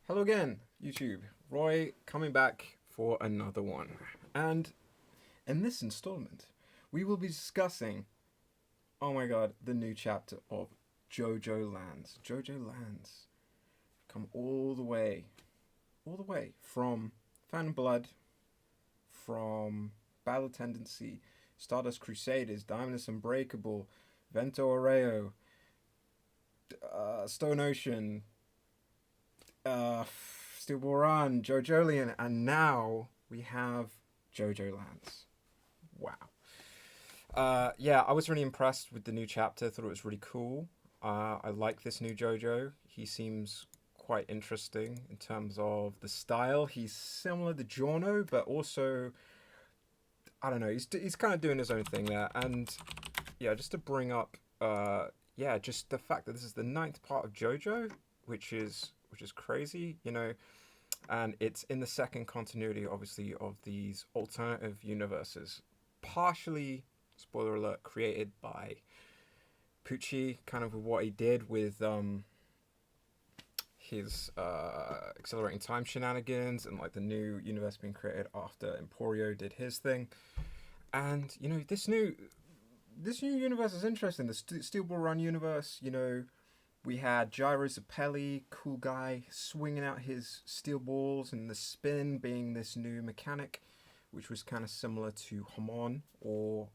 Hello again, YouTube. Roy coming back for another one. And in this installment, we will be discussing, oh my god, the new chapter of JOJOLands. JOJOLands. Come all the way from Fan Blood, from Battle Tendency, Stardust Crusaders, Diamondus Unbreakable, Vento Oreo, Stone Ocean, uh, Steel Ball Run, JoJolian, and now we have JoJoLands. Wow. Yeah, I was really impressed with the new chapter. Thought it was really cool. I like this new JoJo. He seems quite interesting in terms of the style. He's similar to Giorno, but also I don't know. He's kind of doing his own thing there. And yeah, just to bring up, yeah, just the fact that this is the ninth part of JoJo, which is crazy, and it's in the second continuity, obviously, of these alternative universes, partially, spoiler alert, created by Pucci, kind of with what he did with his accelerating time shenanigans and like the new universe being created after Emporio did his thing. And this new universe is interesting. The Steel Ball Run universe, we had Gyro Zapelli, cool guy, swinging out his steel balls, and the spin being this new mechanic, which was kind of similar to Hamon, or,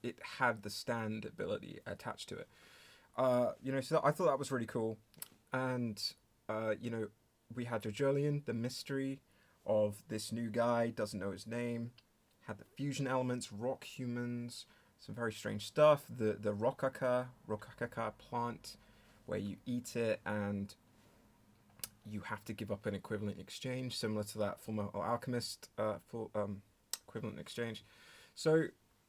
it had the stand ability attached to it. So I thought that was really cool. And, we had JoJolian, the mystery of this new guy, doesn't know his name, had the fusion elements, rock humans, some very strange stuff. The rokaka plant, where you eat it and you have to give up an equivalent exchange, similar to that Fullmetal Alchemist equivalent exchange. So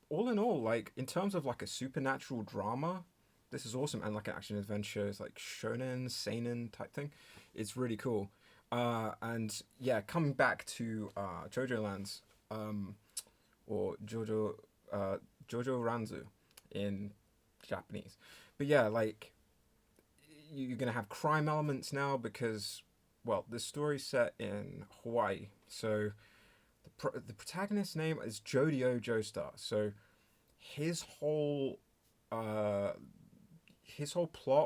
all in all, like in terms of like a supernatural drama, this is awesome, and like an action adventure, it's like shonen, seinen type thing. It's really cool. And yeah, coming back to JoJoLands, or Jojo Ranzu in Japanese. But yeah, like you're gonna have crime elements now because, well, the story's set in Hawaii. So the protagonist's name is Jodio Joestar. So his whole plot,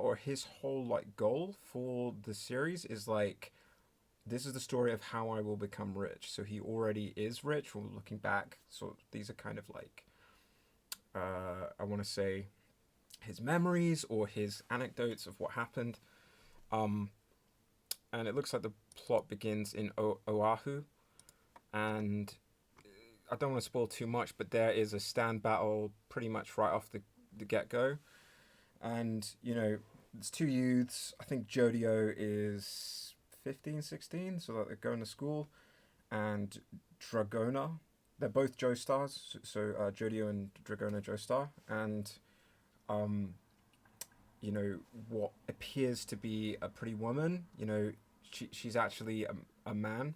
or his whole like goal for the series is like, this is the story of how I will become rich. So he already is rich. We're looking back, so these are kind of like, I want to say, his memories or his anecdotes of what happened. And it looks like the plot begins in Oahu, and I don't want to spoil too much, but there is a stand battle pretty much right off the get go, and there's two youths. I think Jodio is 15, 16, so that they're going to school, and Dragona. They're both Joestars, so Jodio and Dragona Joestar, and what appears to be a pretty woman. She's actually a man.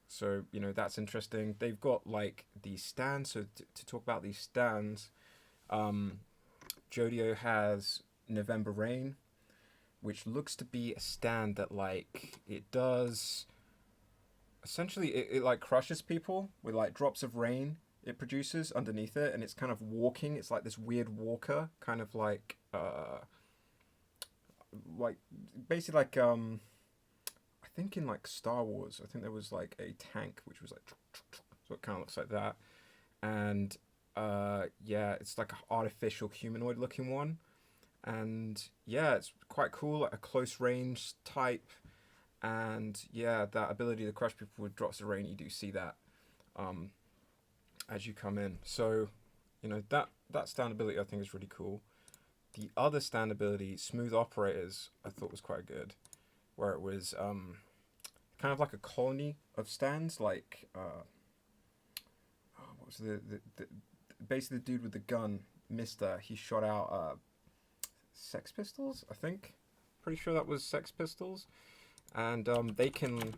So that's interesting. They've got like these stands. So to talk about these stands, Jodio has November Rain, which looks to be a stand that like it does. Essentially, it like crushes people with like drops of rain it produces underneath it, and it's kind of walking. It's like this weird walker, kind of like basically like I think in like Star Wars, I think there was like a tank which was like, so it kind of looks like that, and yeah, it's like an artificial humanoid looking one, and yeah, it's quite cool, like a close range type, and yeah, that ability to crush people with drops of rain, you do see that as you come in. So that stand ability I think is really cool. The other stand ability, Smooth Operators, I thought was quite good, where it was kind of like a colony of stands, like what was the basically the dude with the gun, Mister. He shot out Sex Pistols, I think. Pretty sure that was Sex Pistols, and they can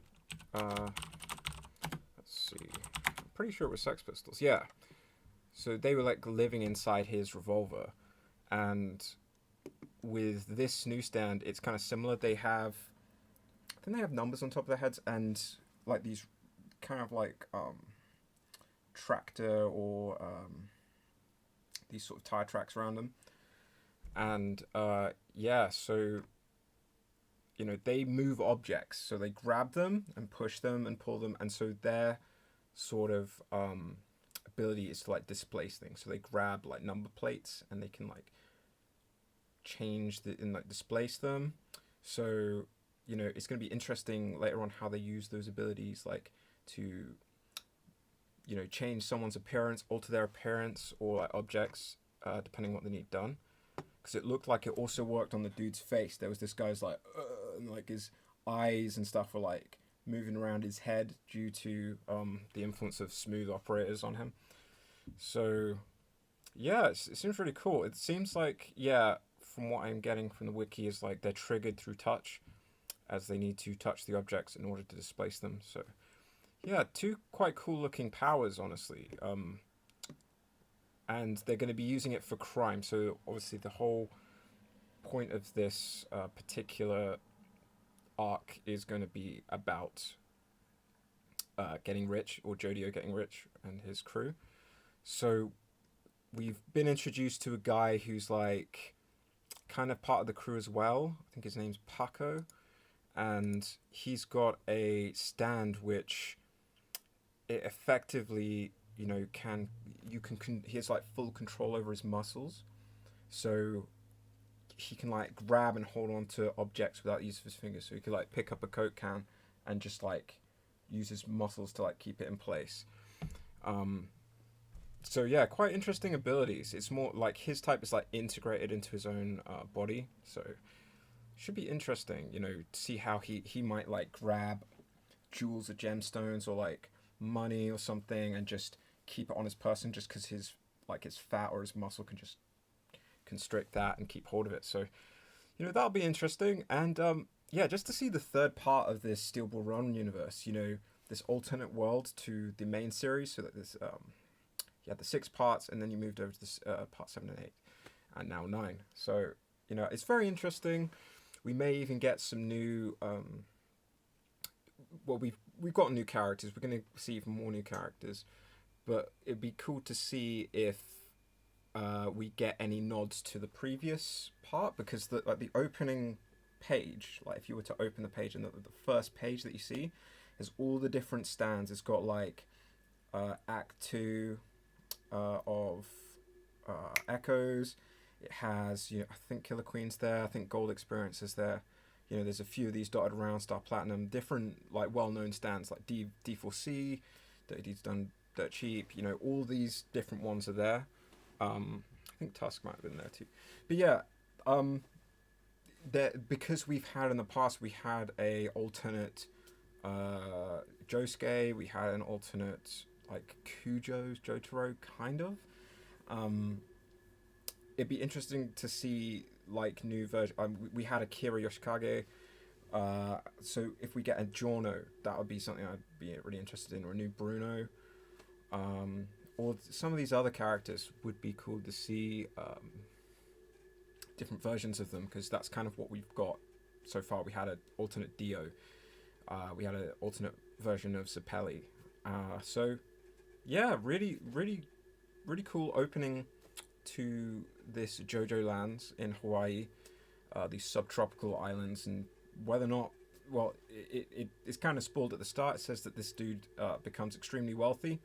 let's see. I'm pretty sure it was Sex Pistols. Yeah. So they were like living inside his revolver, and with this newsstand, it's kind of similar. I think they have numbers on top of their heads and like these kind of like tractor or these sort of tire tracks around them. And yeah, so they move objects, so they grab them and push them and pull them, and so their sort of ability is to like displace things. So they grab like number plates and they can like change and like displace them. So it's going to be interesting later on how they use those abilities, like to change someone's appearance, alter their appearance, or like objects, depending on what they need done. Because it looked like it also worked on the dude's face. There was this guy's like, and like his eyes and stuff were like moving around his head due to the influence of smooth operators on him. So yeah, it seems really cool. It seems like, yeah, from what I'm getting from the wiki, is like they're triggered through touch, as they need to touch the objects in order to displace them. So yeah, two quite cool looking powers, honestly. And they're going to be using it for crime. So obviously the whole point of this particular arc is going to be about getting rich, or Jodio getting rich and his crew. So we've been introduced to a guy who's like kind of part of the crew as well. I think his name's Paco, and he's got a stand which it effectively he has like full control over his muscles, so he can like grab and hold on to objects without the use of his fingers. So he could like pick up a Coke can and just like use his muscles to like keep it in place. So yeah, quite interesting abilities. It's more like his type is like integrated into his own body, so should be interesting, to see how he might like grab jewels or gemstones or like money or something and just keep it on his person, just because his fat or his muscle can just constrict that and keep hold of it. So that'll be interesting. And yeah, just to see the third part of this Steel Ball Run universe, this alternate world to the main series. So that there's you had the 6 parts, and then you moved over to this part 7 and 8, and now 9. So it's very interesting. We may even get some new we've got new characters. We're going to see even more new characters, but it'd be cool to see if we get any nods to the previous part, because the opening page, like if you were to open the page, and the first page that you see is all the different stands. It's got like Act 2 of Echoes. It has, I think Killer Queen's there. I think Gold Experience is there. There's a few of these dotted around, Star Platinum, different like well-known stands like D4C, Dirty Deeds Done Dirt Cheap. All these different ones are there. I think Tusk might have been there too. But yeah, because we've had in the past, we had a alternate Josuke, we had an alternate like Kujo's Jotaro, kind of. It'd be interesting to see like new version. We had Akira Yoshikage, so if we get a Giorno, that would be something I'd be really interested in, or a new Bruno, or some of these other characters would be cool to see different versions of them, because that's kind of what we've got so far. We had an alternate Dio, we had an alternate version of Zeppeli, so yeah, really cool opening to this JOJOLands in Hawaii, these subtropical islands. And whether or not, well, it's kind of spoiled at the start. It says that this dude becomes extremely wealthy,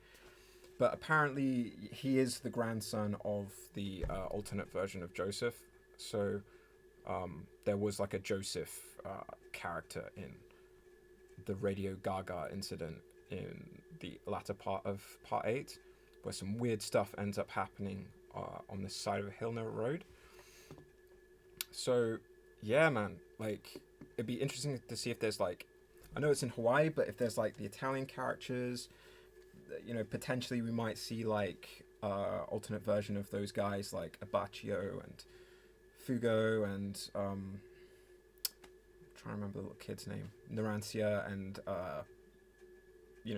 but apparently he is the grandson of the alternate version of Joseph. So there was like a Joseph character in the Radio Gaga incident in the latter part of part 8, where some weird stuff ends up happening on this side of a hill near a road. So yeah, man, like it'd be interesting to see if there's like, I know it's in Hawaii, but if there's like the Italian characters, potentially we might see like alternate version of those guys like Abacchio and Fugo and I'm trying to remember the little kid's name, Narantia and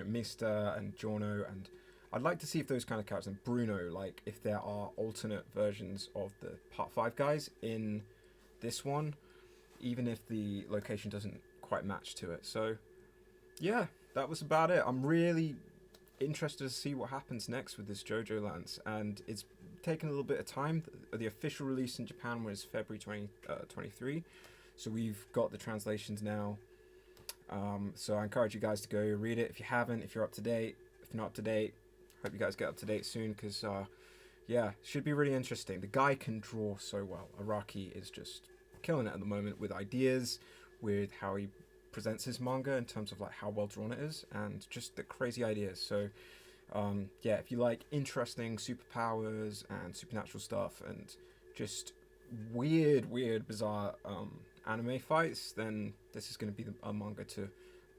Mista and Giorno, and I'd like to see if those kind of characters, and Bruno, like if there are alternate versions of the Part 5 guys in this one, even if the location doesn't quite match to it. So yeah, that was about it. I'm really interested to see what happens next with this JOJOLands, and it's taken a little bit of time. The official release in Japan was February 2023, so we've got the translations now. So I encourage you guys to go read it if you haven't, if you're up to date. If you're not up to date, hope you guys get up to date soon, because yeah, should be really interesting. The guy can draw so well. Araki is just killing it at the moment with ideas, with how he presents his manga in terms of like how well drawn it is, and just the crazy ideas. So yeah, if you like interesting superpowers and supernatural stuff and just weird bizarre anime fights, then this is going to be a manga to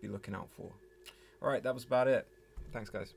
be looking out for. All right, that was about it. Thanks guys.